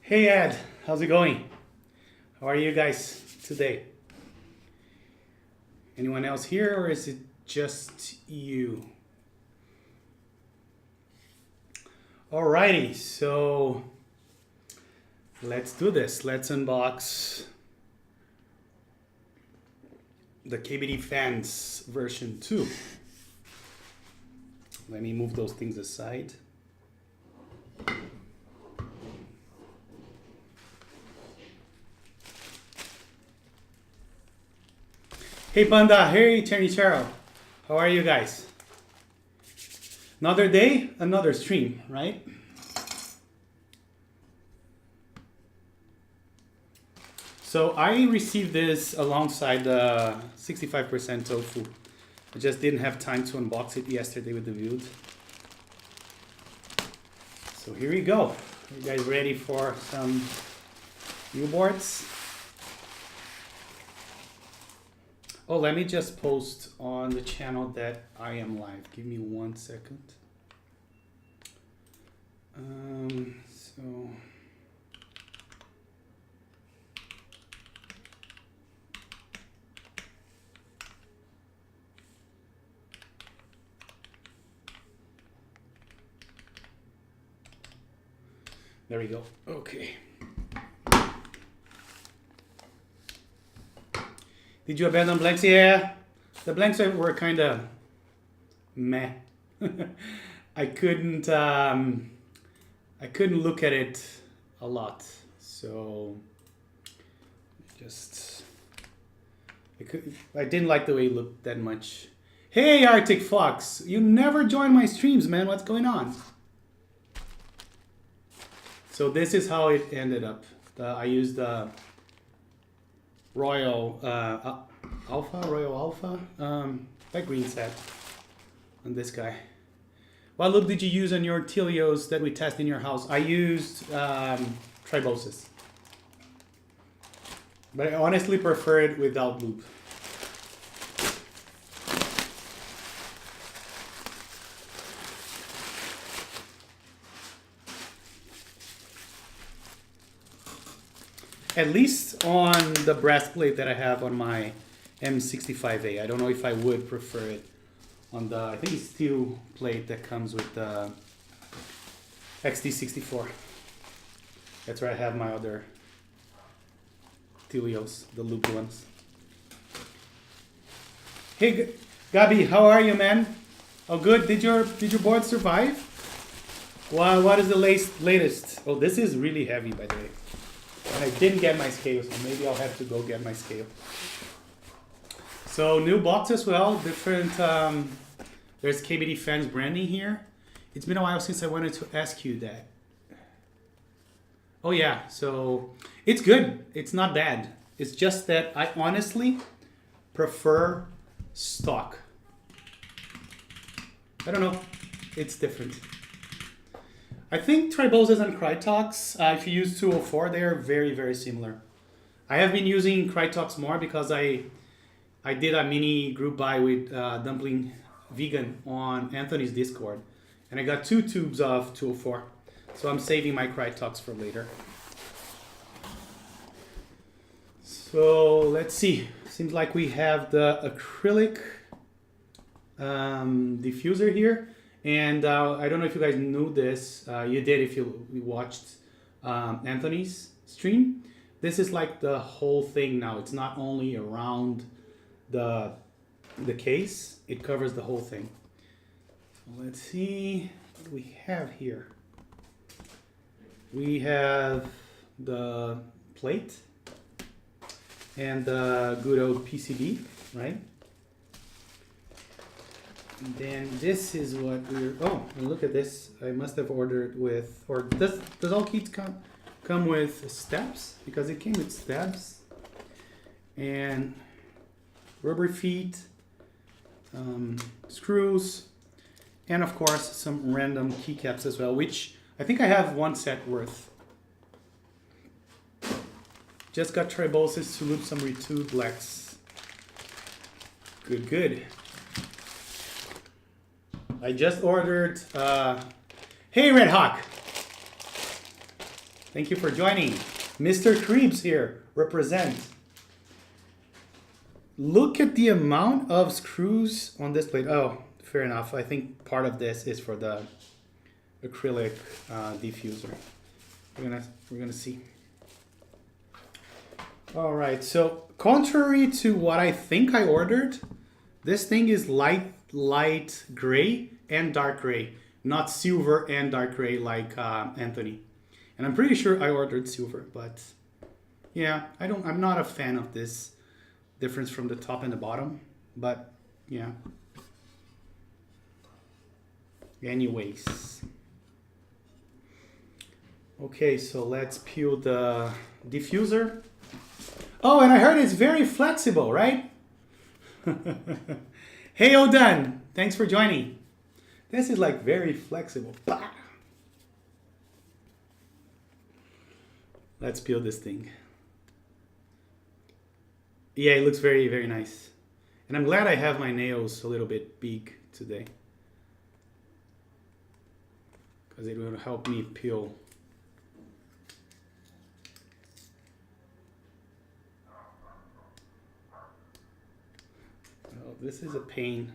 Hey Ed, how's it going? How are you guys today? Anyone else here or is it just you? Alrighty, so let's do this. Let's unbox the KBDfans version 2. Let me move those things aside. Hey Panda, hey Chernichero, how are you guys? Another day, another stream, right? So I received this alongside the 65% tofu. I just didn't have time to unbox it yesterday with the build. So here we go. Are you guys ready for some new boards? Oh, let me just post on the channel that I am live. Give me 1 second. So there we go. Okay. Did you abandon blanks? Yeah, the blanks were kind of meh. I couldn't look at it a lot, so I didn't like the way it looked that much. Hey, Arctic Fox, you never join my streams, man. What's going on? So this is how it ended up. I used the Royal Alpha, that green set on this guy. What look did you use on your Telios that we test in your house? I used Tribosis, but I honestly prefer it without loop. At least on the brass plate that I have on my M65A. I don't know if I would prefer it on the, I think it's steel plate that comes with the XT64. That's where I have my other Telios, the looped ones. Hey Gabi, how are you, man? Oh good, did your board survive? Wow, what is the latest? Oh, this is really heavy, by the way. And I didn't get my scale, so maybe I'll have to go get my scale. So new box as well, different, there's KBDfans branding here. It's been a while since I wanted to ask you that. Oh yeah, so it's good, it's not bad. It's just that I honestly prefer stock. I don't know, it's different. I think Triboses and Krytox, if you use 204, they are very, very similar. I have been using Krytox more because I did a mini group buy with Dumpling Vegan on Anthony's Discord. And I got 2 tubes of 204. So I'm saving my Krytox for later. So let's see. Seems like we have the acrylic diffuser here. And I don't know if you guys knew this. You did if you watched Anthony's stream. This is like the whole thing now. It's not only around the case. It covers the whole thing. So let's see what we have here. We have the plate and the good old PCB, right? And then this is what we're, oh, and look at this. I must have ordered with, or does all kits come with steps? Because it came with steps and rubber feet, screws, and of course some random keycaps as well, which I think I have 1 set worth. Just got Triboses to loop some retube blacks. Good, good. I just ordered, hey Red Hawk. Thank you for joining. Mr. Creeps here, represent. Look at the amount of screws on this plate. Oh, fair enough. I think part of this is for the acrylic diffuser. We're gonna see. All right, so contrary to what I think I ordered, this thing is light gray and dark gray, not silver and dark gray like Anthony. And I'm pretty sure I ordered silver, but yeah, I'm not a fan of this difference from the top and the bottom, but yeah. Anyways. Okay, so let's peel the diffuser. Oh, and I heard it's very flexible, right? Hey, Odan, thanks for joining. This is like very flexible. Bah! Let's peel this thing. Yeah, it looks very, very nice. And I'm glad I have my nails a little bit big today, because it will help me peel. Oh, this is a pain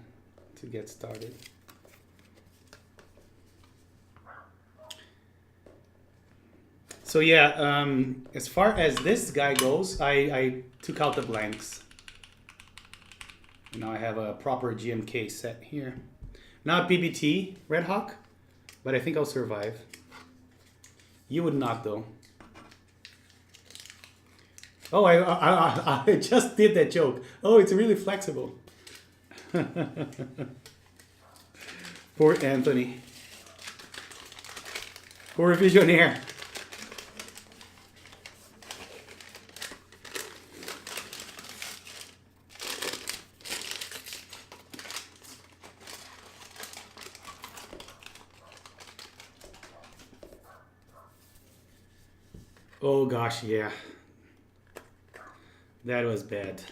to get started. So yeah, as far as this guy goes, I took out the blanks. Now I have a proper GMK set here. Not BBT, Red Hawk, but I think I'll survive. You would not though. Oh, I just did that joke. Oh, it's really flexible. Poor Anthony. Poor Visionaire. Oh gosh, yeah. That was bad.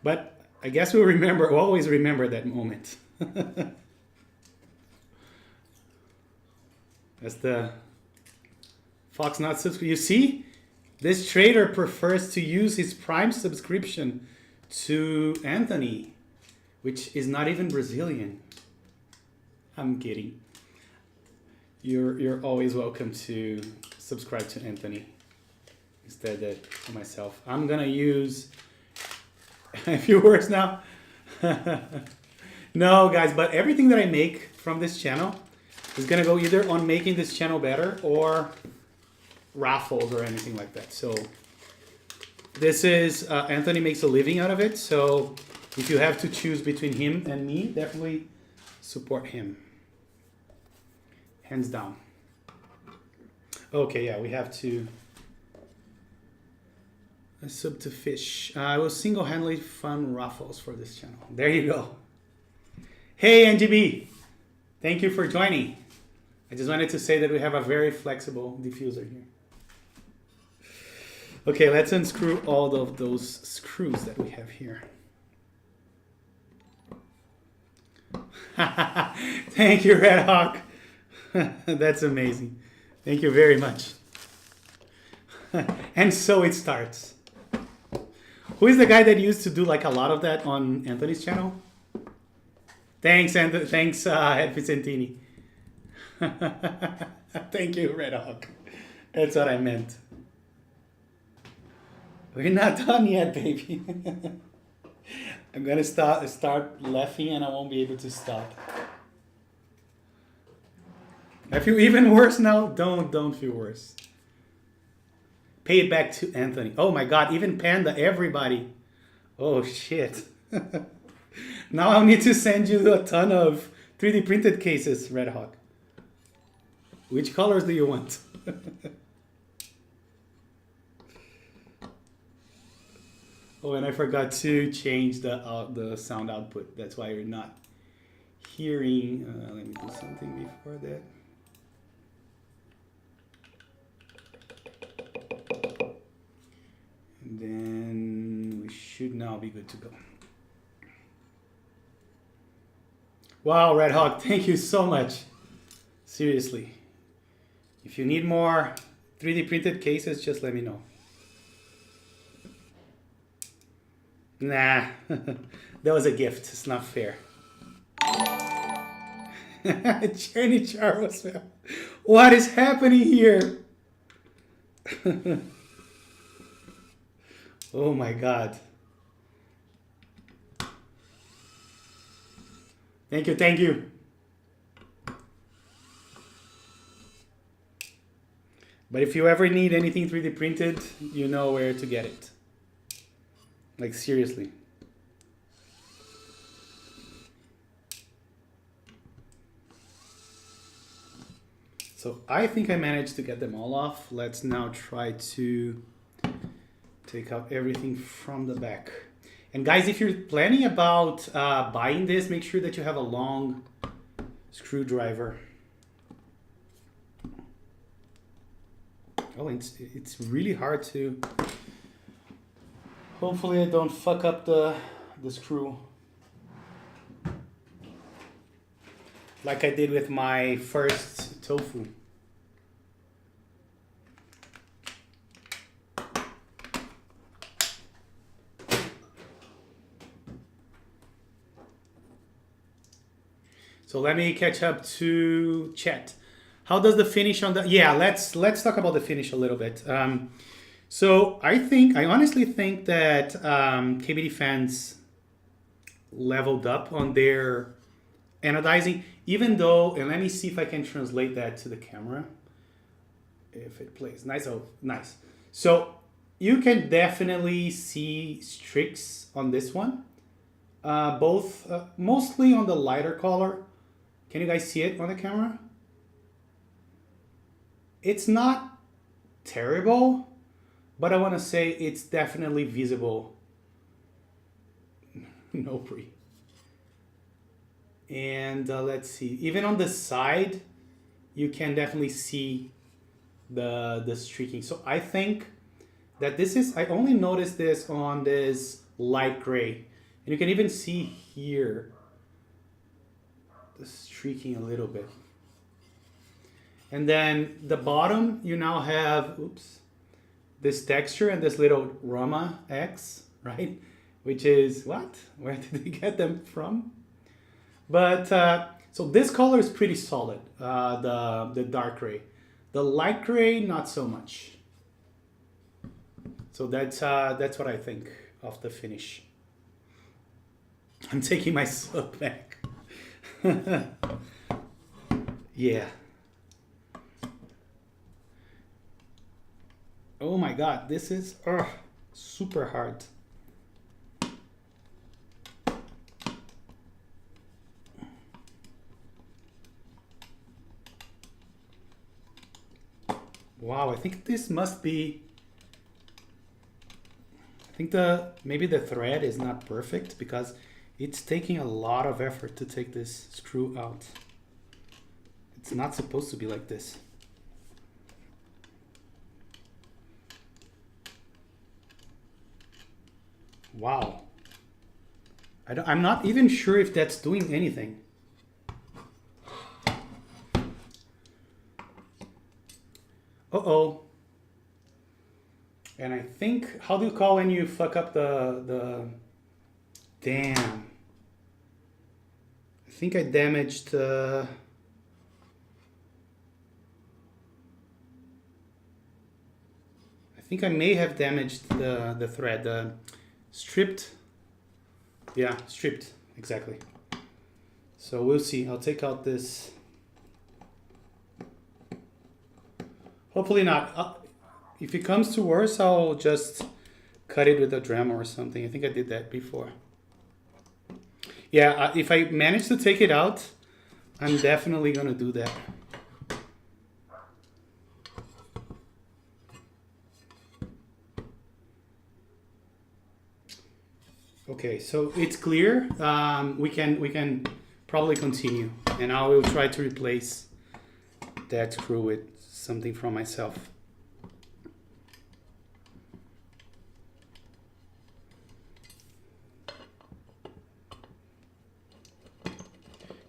But I guess we'll always remember that moment. That's the Fox not subscribe. You see, this trader prefers to use his Prime subscription to Anthony, which is not even Brazilian. I'm kidding. You're always welcome to subscribe to Anthony instead of myself. I'm gonna use a few words now. No, guys, but everything that I make from this channel is gonna go either on making this channel better or raffles or anything like that. So this is Anthony makes a living out of it. So if you have to choose between him and me, definitely support him. Hands down. Okay, yeah, we have to sub to fish. I will single-handedly fund raffles for this channel. There you go. Hey, NGB. Thank you for joining. I just wanted to say that we have a very flexible diffuser here. Okay, let's unscrew all of those screws that we have here. Thank you, Red Hawk. That's amazing. Thank you very much. And so it starts. Who is the guy that used to do like a lot of that on Anthony's channel? Thanks, Ed Vicentini. Thank you, Red Hawk. That's what I meant. We're not done yet, baby. I'm gonna start laughing and I won't be able to stop. I feel even worse now. Don't feel worse. Pay it back to Anthony. Oh my God, even Panda, everybody. Oh shit. Now I'll need to send you a ton of 3D printed cases, Red Hawk. Which colors do you want? Oh, and I forgot to change the sound output. That's why you're not hearing. Let me do something before that. And then we should now be good to go. Wow, Red Hawk, thank you so much. Seriously. If you need more 3D printed cases, just let me know. Nah, that was a gift. It's not fair. Jenny Charles, what is happening here? Oh my God. Thank you, thank you. But if you ever need anything 3D printed, you know where to get it. Like seriously. So I think I managed to get them all off. Let's now try to take out everything from the back. And guys, if you're planning about buying this, make sure that you have a long screwdriver. Oh, it's really hard to... Hopefully I don't fuck up the screw. Like I did with my first tofu. So let me catch up to chat. How does the finish on the... Yeah, let's talk about the finish a little bit. So I honestly think that KBDfans leveled up on their anodizing, even though, and let me see if I can translate that to the camera. If it plays. Nice, oh, nice. So you can definitely see streaks on this one. Both, mostly on the lighter color. Can you guys see it on the camera? It's not terrible, but I want to say it's definitely visible. No pre. And let's see, even on the side, you can definitely see the streaking. So I think that this is, I only noticed this on this light gray. And you can even see here the streaking a little bit. And then the bottom, you now have, oops, this texture and this little Roma X, right? Which is, what? Where did they get them from? But, so this color is pretty solid, the dark gray. The light gray, not so much. So that's what I think of the finish. I'm taking my soap back. Yeah. Oh my God, this is super hard. Wow, I think this must be, I think maybe the thread is not perfect because it's taking a lot of effort to take this screw out. It's not supposed to be like this. Wow. I'm not even sure if that's doing anything. Uh-oh. And I think, how do you call when you fuck up the damn. I think I damaged I think I may have damaged the thread. Stripped. Yeah, stripped, exactly. So we'll see. I'll take out this. Hopefully not. If it comes to worse, I'll just cut it with a Dremel or something. I think I did that before. Yeah, if I manage to take it out, I'm definitely gonna do that. Okay, so it's clear. We can probably continue, and I will try to replace that screw with something from myself.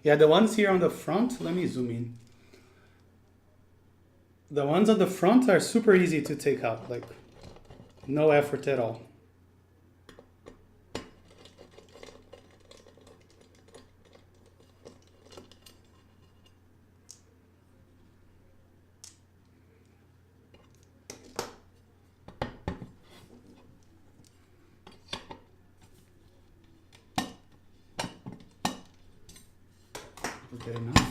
Yeah, the ones here on the front, let me zoom in. The ones on the front are super easy to take out, like no effort at all. Was that enough?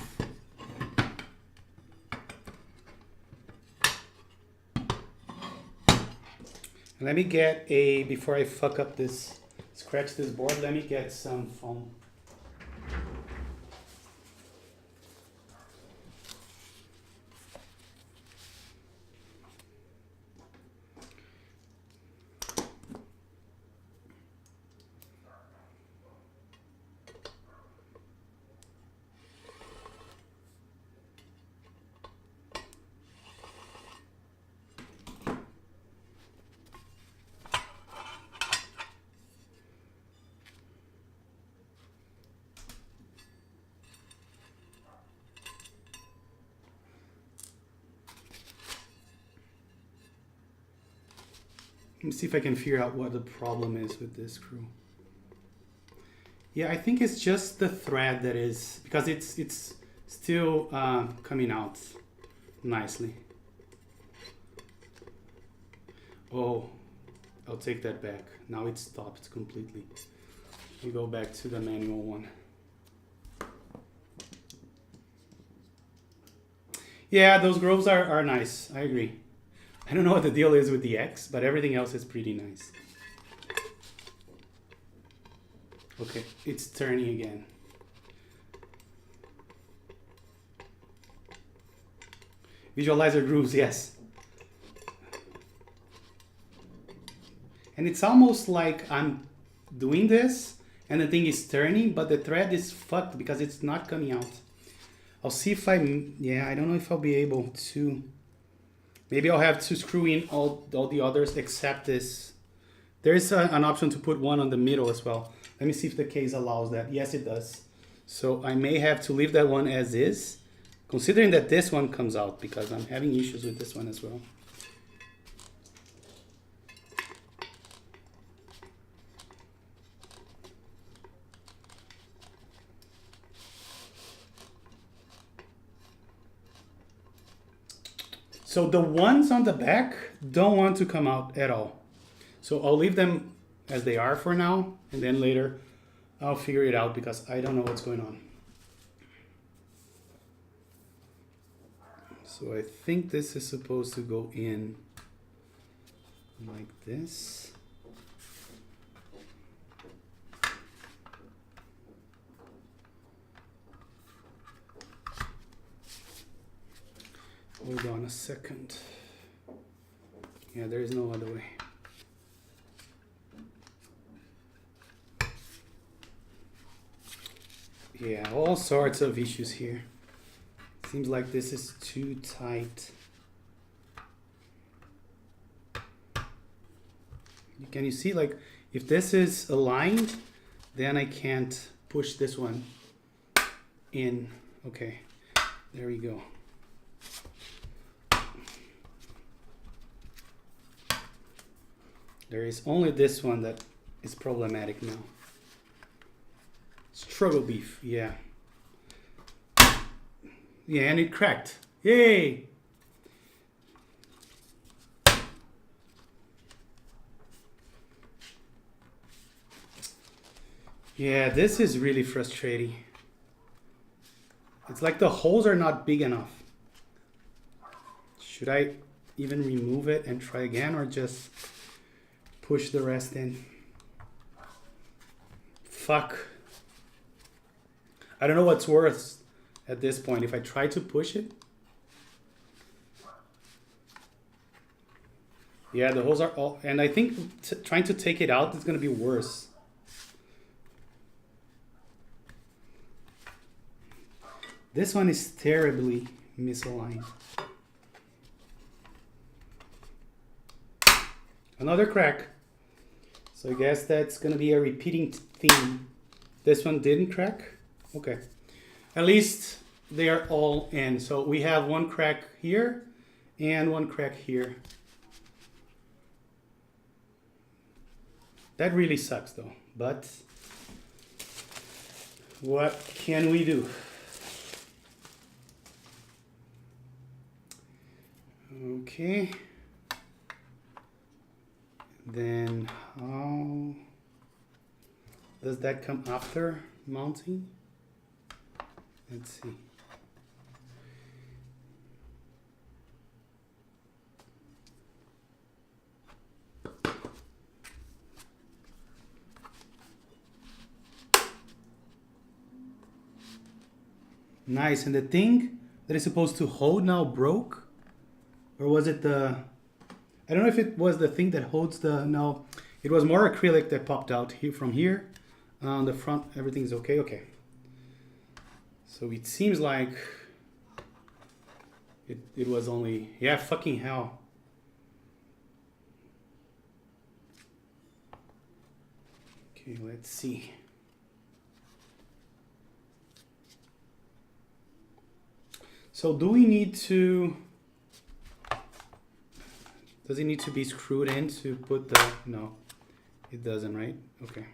Let me get a, before I fuck up this, scratch this board, let me get some foam. Let me see if I can figure out what the problem is with this screw. Yeah, I think it's just the thread that is, because it's still coming out nicely. Oh, I'll take that back. Now it stopped completely. We go back to the manual one. Yeah, those grooves are nice. I agree. I don't know what the deal is with the X, but everything else is pretty nice. Okay, it's turning again. Visualizer grooves, yes. And it's almost like I'm doing this and the thing is turning, but the thread is fucked because it's not coming out. I'll see if yeah, I don't know if I'll be able to. Maybe I'll have to screw in all the others except this. There is an option to put one on the middle as well. Let me see if the case allows that. Yes, it does. So I may have to leave that one as is, considering that this one comes out because I'm having issues with this one as well. So the ones on the back don't want to come out at all. So I'll leave them as they are for now, and then later I'll figure it out because I don't know what's going on. So I think this is supposed to go in like this. Hold on a second. Yeah, there is no other way. Yeah, all sorts of issues here. Seems like this is too tight. Can you see, like, if this is aligned, then I can't push this one in. Okay, there we go. There is only this one that is problematic now. Struggle beef, yeah. Yeah, and it cracked. Yay! Yeah, this is really frustrating. It's like the holes are not big enough. Should I even remove it and try again, or just push the rest in? Fuck. I don't know what's worse at this point. If I try to push it. Yeah, the holes are all, and I think trying to take it out is going to be worse. This one is terribly misaligned. Another crack. So I guess that's going to be a repeating theme. This one didn't crack. Okay. At least they are all in. So we have one crack here and one crack here. That really sucks though, but what can we do? Okay. Then how does that come after mounting? Let's see. Nice, and the thing that is supposed to hold now broke? Or was it the... I don't know if it was the thing that holds the... No, it was more acrylic that popped out here from here. On the front, everything's okay, okay. So it seems like it was only... Yeah, fucking hell. Okay, let's see. So do we need to... Does it need to be screwed in to put the... No, it doesn't, right? Okay.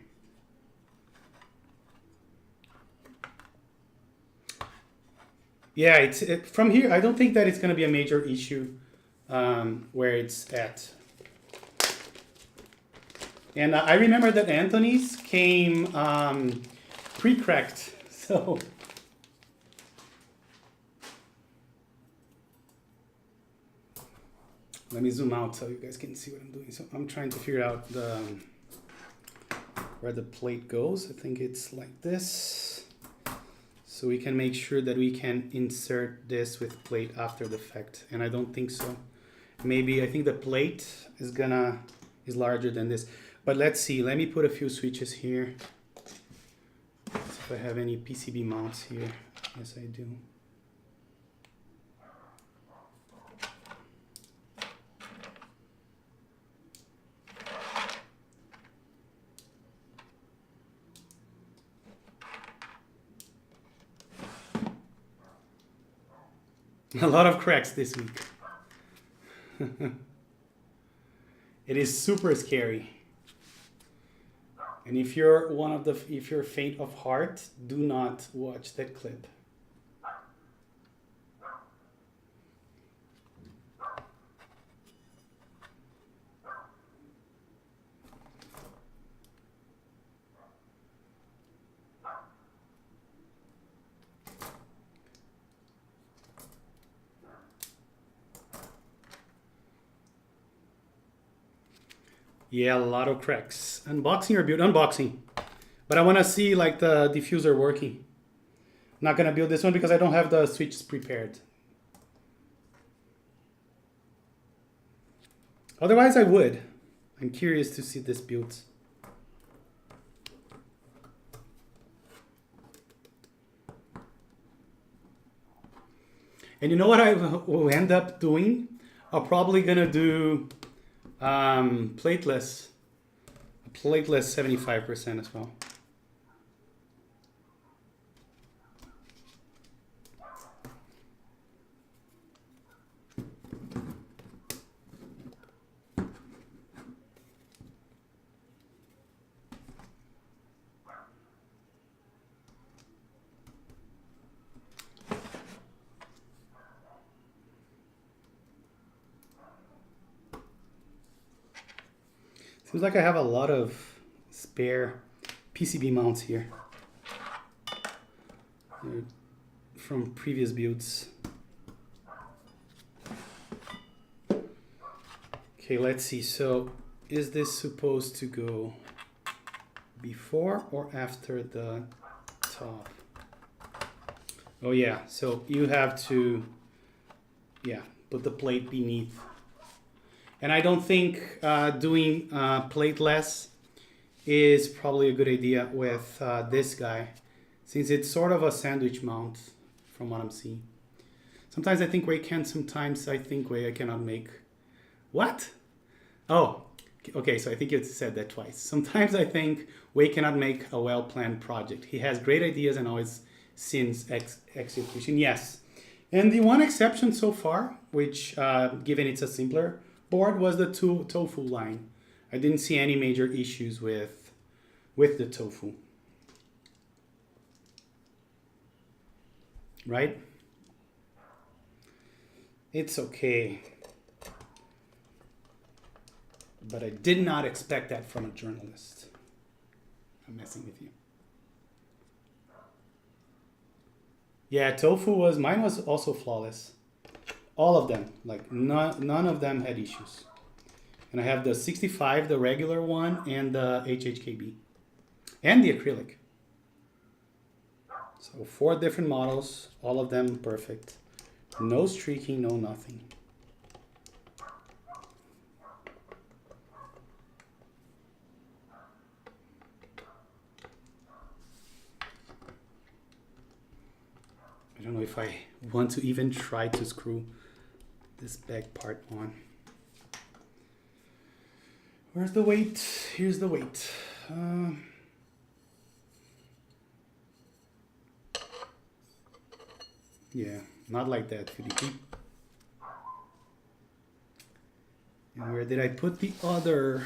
Yeah, from here, I don't think that it's going to be a major issue where it's at. And I remember that Anthony's came pre-cracked, so... Let me zoom out so you guys can see what I'm doing. So I'm trying to figure out where the plate goes. I think it's like this. So we can make sure that we can insert this with plate after the fact. And I don't think so. Maybe I think the plate is larger than this. But let's see. Let me put a few switches here. See if I have any PCB mounts here. Yes, I do. A lot of cracks this week. It is super scary. And if you're if you're faint of heart, do not watch that clip. Yeah, a lot of cracks. Unboxing or build? Unboxing. But I want to see like the diffuser working. I'm not going to build this one because I don't have the switches prepared. Otherwise I would. I'm curious to see this built. And you know what I will end up doing? I'm probably going to do plateless 75% as well. Seems like I have a lot of spare PCB mounts here from previous builds. Okay, let's see. So is this supposed to go before or after the top? Oh yeah, so you have to, yeah, put the plate beneath. And I don't think doing plateless is probably a good idea with this guy, since it's sort of a sandwich mount from what I'm seeing. Sometimes I think we can, sometimes I think I cannot make. What? Oh, okay, so I think you said that twice. Sometimes I think Wei cannot make a well-planned project. He has great ideas and always sins execution. Yes, And the one exception so far, which given it's a simpler board, was the tofu line. I didn't see any major issues with the tofu. Right? It's okay. But I did not expect that from a journalist. I'm messing with you. Yeah, mine was also flawless. All of them, like none of them had issues. And I have the 65, the regular one, and the HHKB. And the acrylic. So 4 different models, all of them perfect. No streaking, no nothing. I don't know if I want to even try to screw this back part on. Where's the weight? Here's the weight. Yeah, not like that, Felipe. And where did I put the other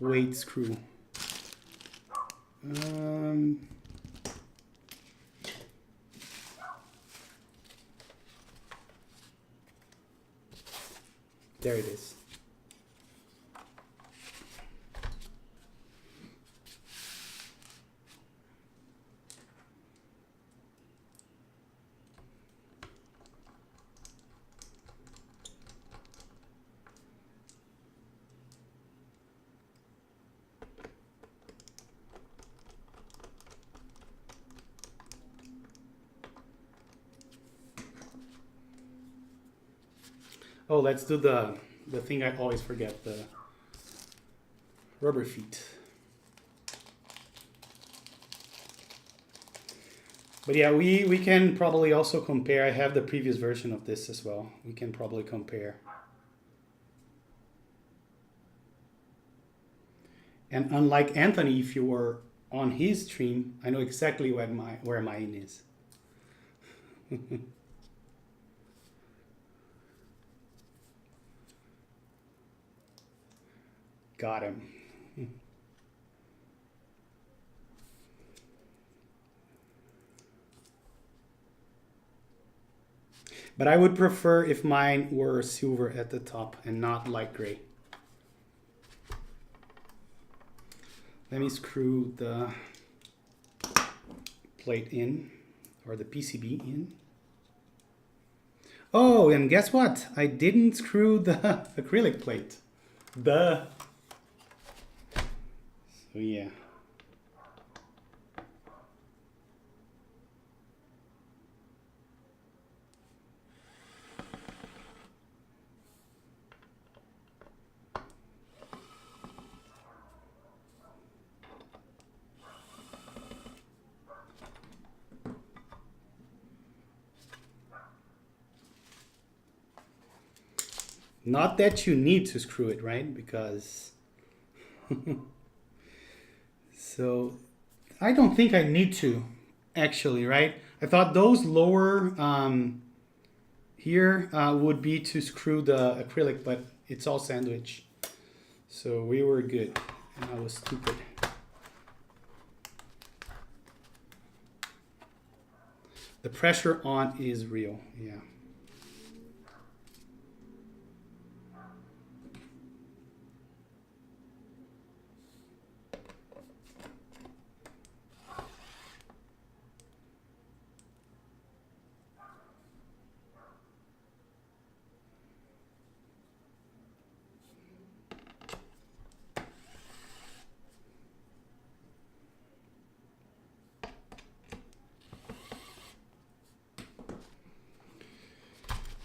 weight screw? There it is. Oh, let's do the thing I always forget, the rubber feet. But yeah, we can probably also compare. I have the previous version of this as well. We can probably compare. And unlike Anthony, if you were on his stream, I know exactly where mine is. Got him. But I would prefer if mine were silver at the top and not light gray. Let me screw the plate in, or the PCB in. Oh, and guess what? I didn't screw the acrylic plate. Duh. So yeah. Not that you need to screw it, right? Because so I don't think I need to actually, right? I thought those lower here would be to screw the acrylic, but it's all sandwich. So we were good, and I was stupid. The pressure on is real, yeah.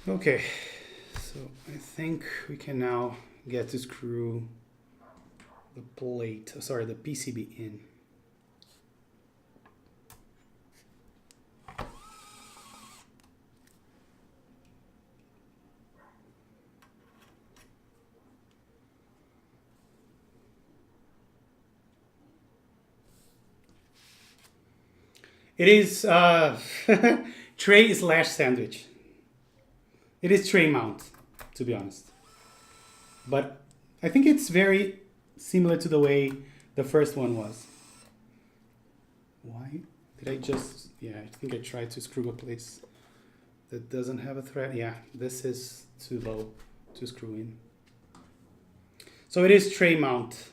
Okay, so I think we can now get to screw the plate, sorry, the PCB in. It is tray/sandwich. It is tray mount, to be honest. But I think it's very similar to the way the first one was. Why did I just... Yeah, I think I tried to screw a place that doesn't have a thread. Yeah, this is too low to screw in. So it is tray mount.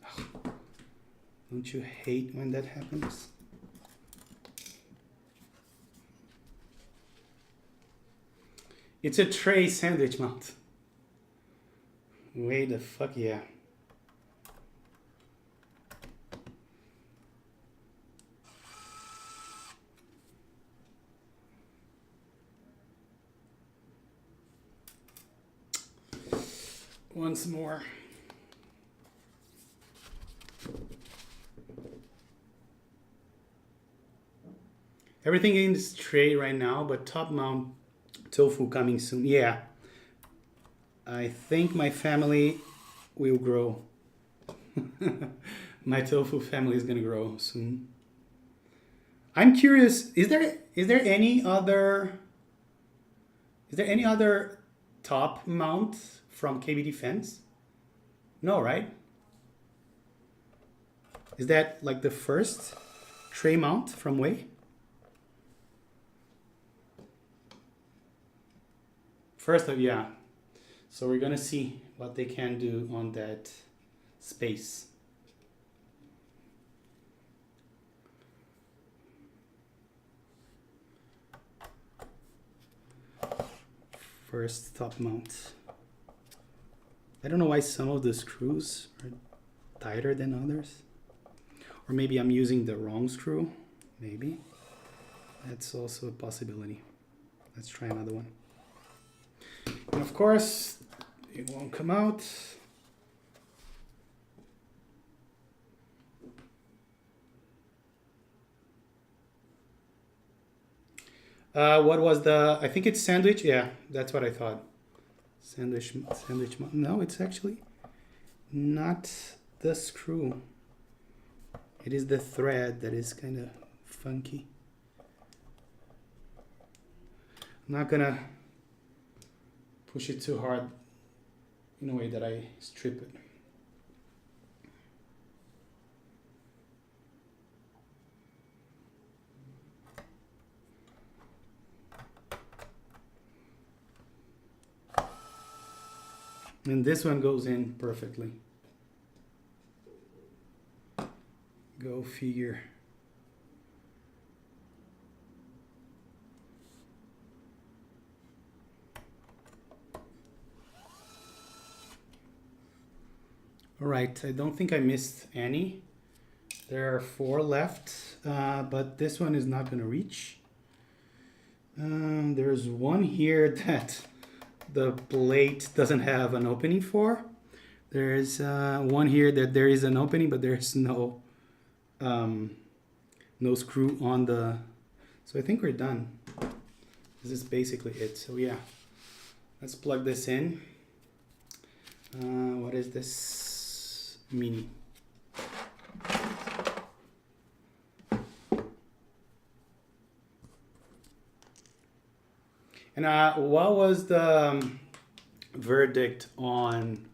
Oh, don't you hate when that happens? It's a tray sandwich mount. Wait the fuck, yeah. Once more. Everything in this tray right now, but top mount tofu coming soon. Yeah. I think my family will grow. My tofu family is gonna grow soon. I'm curious, is there any other top mount from KBDfans? No, right? Is that like the first tray mount from Way? First, yeah. So we're gonna see what they can do on that space. First top mount. I don't know why some of the screws are tighter than others. Or maybe I'm using the wrong screw. Maybe. That's also a possibility. Let's try another one. And of course, it won't come out. What was the, I think it's sandwich. Yeah, that's what I thought. Sandwich, no, it's actually not the screw. It is the thread that is kind of funky. I'm not gonna push it too hard in a way that I strip it. And this one goes in perfectly. Go figure. All right, I don't think I missed any. There are 4 left, but this one is not gonna reach. There's one here that the plate doesn't have an opening for. There's one here that there is an opening, but there's no screw on the... So I think we're done. This is basically it. So yeah, let's plug this in. What is this? Mini. And what was the verdict on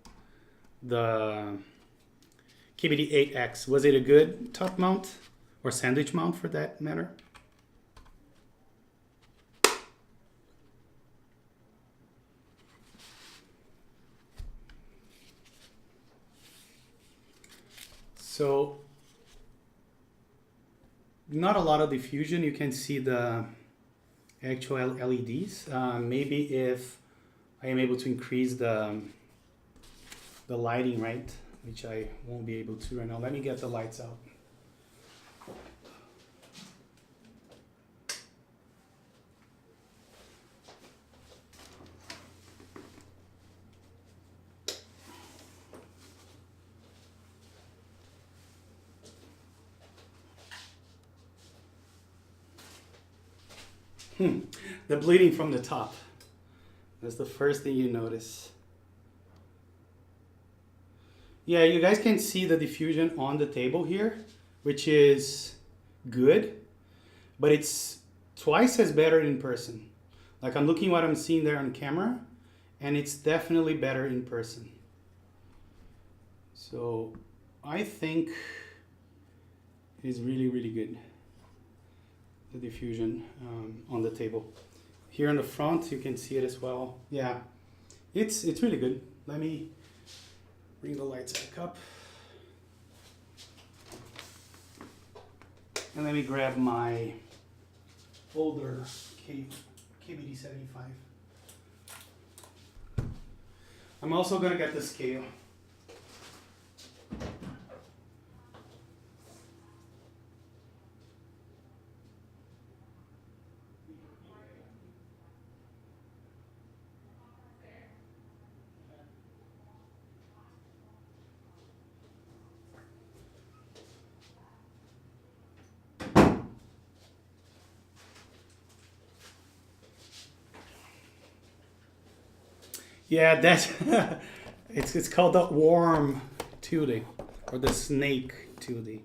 the KBD8X? Was it a good top mount or sandwich mount for that matter? So not a lot of diffusion. You can see the actual LEDs. Maybe if I am able to increase the lighting, right, which I won't be able to right now. Let me get the lights out. The bleeding from the top. That's the first thing you notice. Yeah, you guys can see the diffusion on the table here, which is good, but it's twice as better in person. Like I'm looking what I'm seeing there on camera, and it's definitely better in person. So I think it is really, really good, the diffusion on the table. Here on the front, you can see it as well. Yeah, it's really good. Let me bring the lights back up. And let me grab my older KBD75. I'm also gonna get the scale. Yeah, that's it's called the worm toothing or the snake toothing.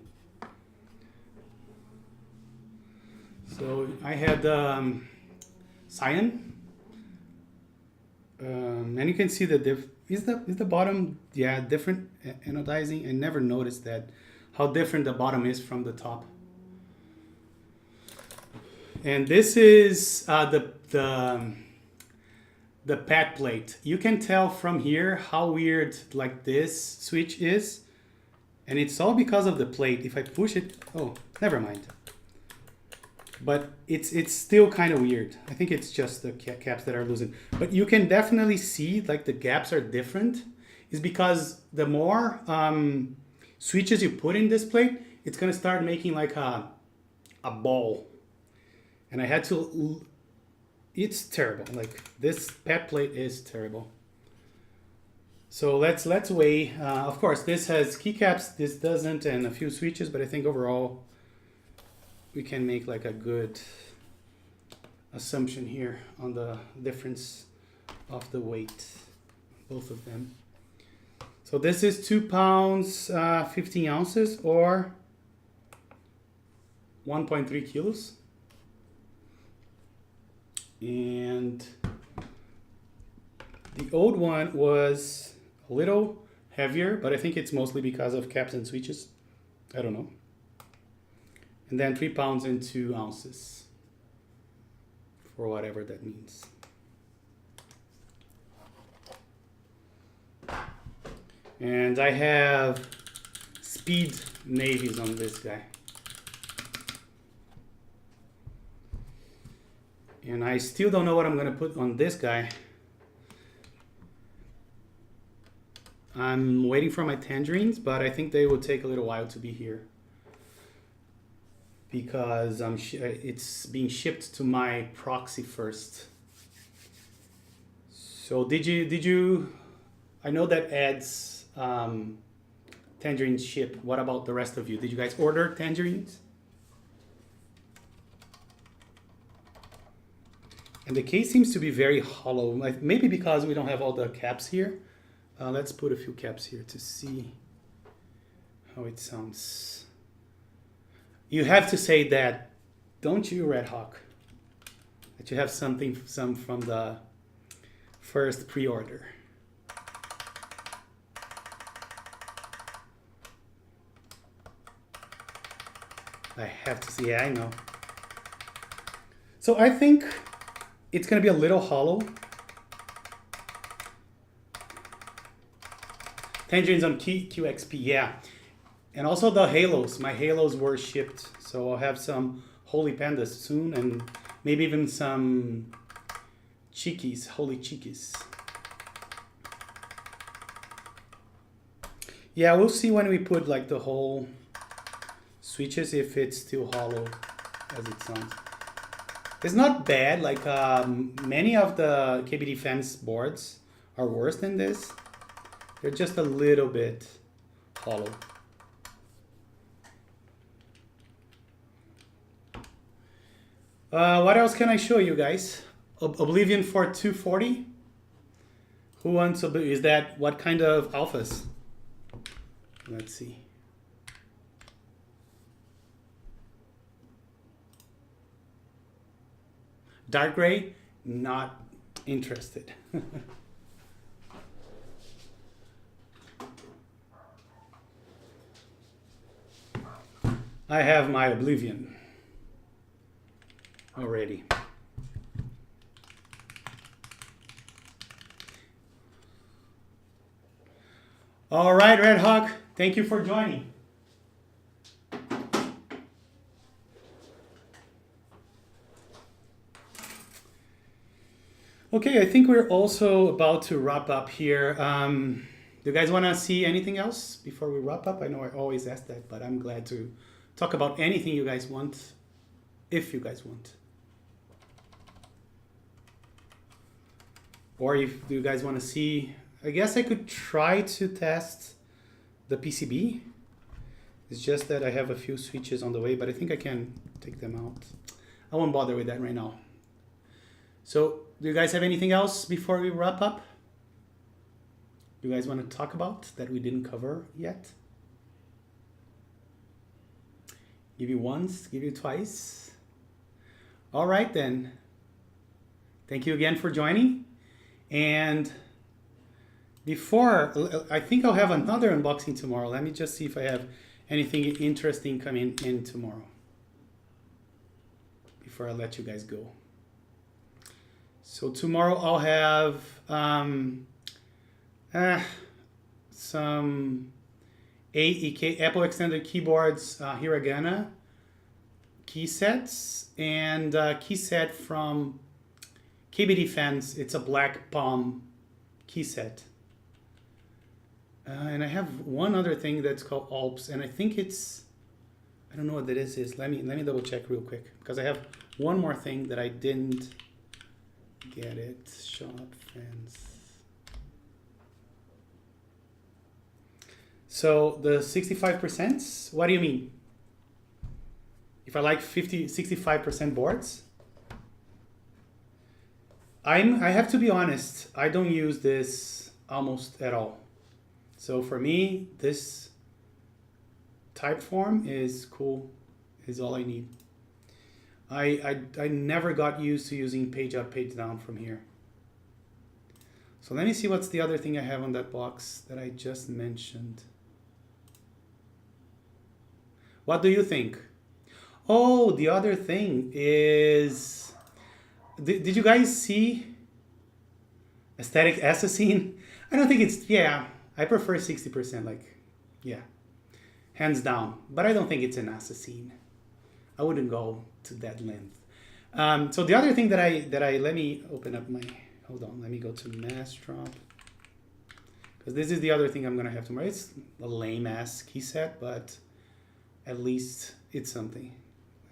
So I had cyan, and you can see the is the bottom different anodizing. I never noticed that how different the bottom is from the top. And this is the pad plate. You can tell from here how weird like this switch is, and it's all because of the plate. If I push it, oh, never mind. But it's still kind of weird. I think it's just the caps that are loosened. But you can definitely see like the gaps are different. It's because the more switches you put in this plate, it's gonna start making like a ball. And I had to. It's terrible. Like this pad plate is terrible. So let's weigh. Of course, this has keycaps. This doesn't, and a few switches. But I think overall, we can make like a good assumption here on the difference of the weight, both of them. So this is 2 pounds, 15 ounces, or 1.3 kilos. And the old one was a little heavier, but I think it's mostly because of caps and switches. I don't know. And then 3 pounds and 2 ounces, for whatever that means. And I have speed navies on this guy. And I still don't know what I'm gonna put on this guy. I'm waiting for my tangerines, but I think they will take a little while to be here because it's being shipped to my proxy first. So did you? I know that adds tangerines ship. What about the rest of you? Did you guys order tangerines? And the case seems to be very hollow, like maybe because we don't have all the caps here. Let's put a few caps here to see how it sounds. You have to say that, don't you, Red Hawk? That you have some from the first pre-order. I have to see, yeah, I know. So I think it's gonna be a little hollow. Tangerines on QXP, yeah. And also the halos. My halos were shipped, so I'll have some holy pandas soon, and maybe even some cheekies, holy cheekies. Yeah, we'll see when we put like the whole switches if it's still hollow as it sounds. It's not bad, like many of the KBDfans boards are worse than this. They're just a little bit hollow. What else can I show you guys? Oblivion for 240. Who wants Oblivion? Is that what kind of alphas? Let's see. Dark gray, not interested. I have my Oblivion already. All right, Red Hawk, thank you for joining. Okay, I think we're also about to wrap up here. Do you guys want to see anything else before we wrap up? I know I always ask that, but I'm glad to talk about anything you guys want, if you guys want. Or if you guys want to see, I guess I could try to test the PCB. It's just that I have a few switches on the way, but I think I can take them out. I won't bother with that right now. So, do you guys have anything else before we wrap up? Do you guys want to talk about that we didn't cover yet? Give you once, give you twice. All right then. Thank you again for joining. And before, I think I'll have another unboxing tomorrow. Let me just see if I have anything interesting coming in tomorrow before I let you guys go. So tomorrow I'll have some Apple extended keyboards, hiragana key sets, and key set from KBDfans. It's a black palm key set. And I have one other thing that's called Alps, and I think it's, I don't know what that is. Let me double check real quick, because I have one more thing that I didn't get it. Shop fans. So the 65%, what do you mean? If I like 65% boards? I have to be honest, I don't use this almost at all. So for me, this type form is cool, is all I need. I never got used to using page up, page down from here. So let me see what's the other thing I have on that box that I just mentioned. What do you think? Oh, the other thing is, did you guys see Aesthetic Assassin? I don't think it's, yeah, I prefer 60%, like, yeah, hands down. But I don't think it's an assassin. I wouldn't go to that length. So the other thing that I let me open up my, hold on, let me go to mass drop. Because this is the other thing I'm gonna have tomorrow. It's a lame ass key set, but at least it's something.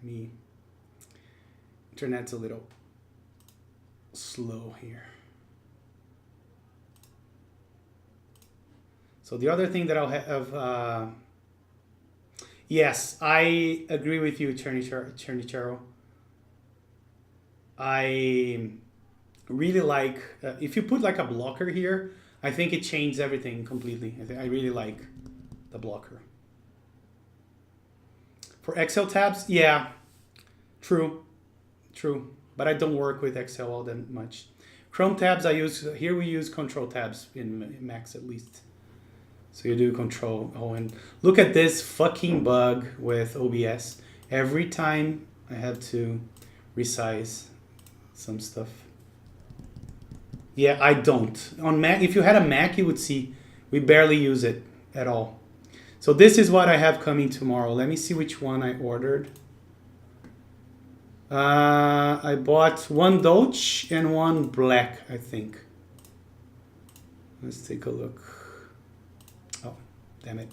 Let me, internet's a little slow here. So the other thing that I'll have, yes, I agree with you, Chernichero. I really like, if you put like a blocker here, I think it changes everything completely. I really like the blocker. For Excel tabs, yeah, true. But I don't work with Excel all that much. Chrome tabs, here we use control tabs in Macs at least. So you do control, and look at this fucking bug with OBS. Every time I have to resize some stuff. Yeah, I don't. On Mac, if you had a Mac, you would see we barely use it at all. So this is what I have coming tomorrow. Let me see which one I ordered. I bought one Doge and one black, I think. Let's take a look. Oh, damn it.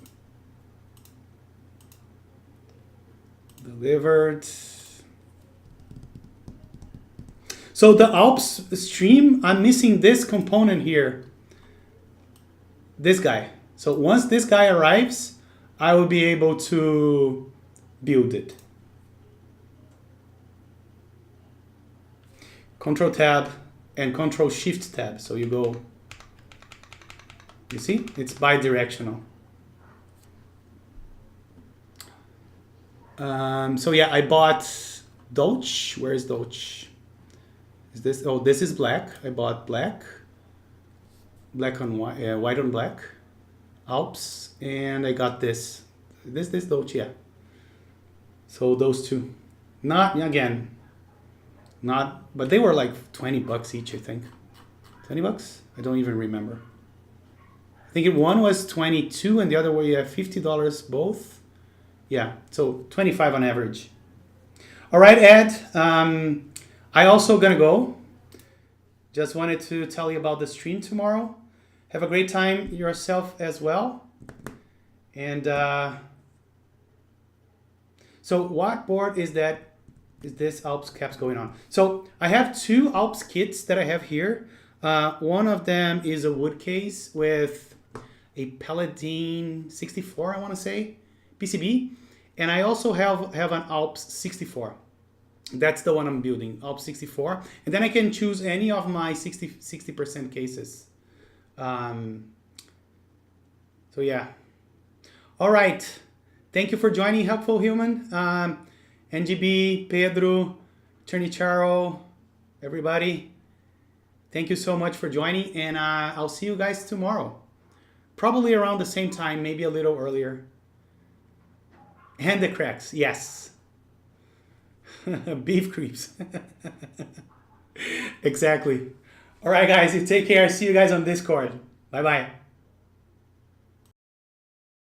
Delivered. So the Alps stream, I'm missing this component here. This guy. So once this guy arrives, I will be able to build it. Control tab and Control Shift tab. So you go, you see, it's bi-directional. So yeah, I bought Doge. Where is Doge? Is this? Oh, this is black. I bought black. Black on white, white on black. Alps, and I got this. This Dolce, yeah. So those two. Not again. Not, but they were like 20 bucks each, I think. 20 bucks? I don't even remember. I think one was 22 and the other were $50 both. Yeah, so 25 on average. All right, Ed. I also gonna go. Just wanted to tell you about the stream tomorrow. Have a great time yourself as well. And so what board is that? Is this Alps caps going on? So I have two Alps kits that I have here. One of them is a wood case with a Paladin 64, I want to say, PCB. And I also have an Alps 64. That's the one I'm building, Alps 64. And then I can choose any of my 60% cases. So yeah. All right. Thank you for joining Helpful Human. NGB, Pedro, Attorney Charo, everybody. Thank you so much for joining, and I'll see you guys tomorrow. Probably around the same time, maybe a little earlier. And the cracks, yes. Beef creeps. Exactly. All right, guys, you take care. See you guys on Discord. Bye-bye.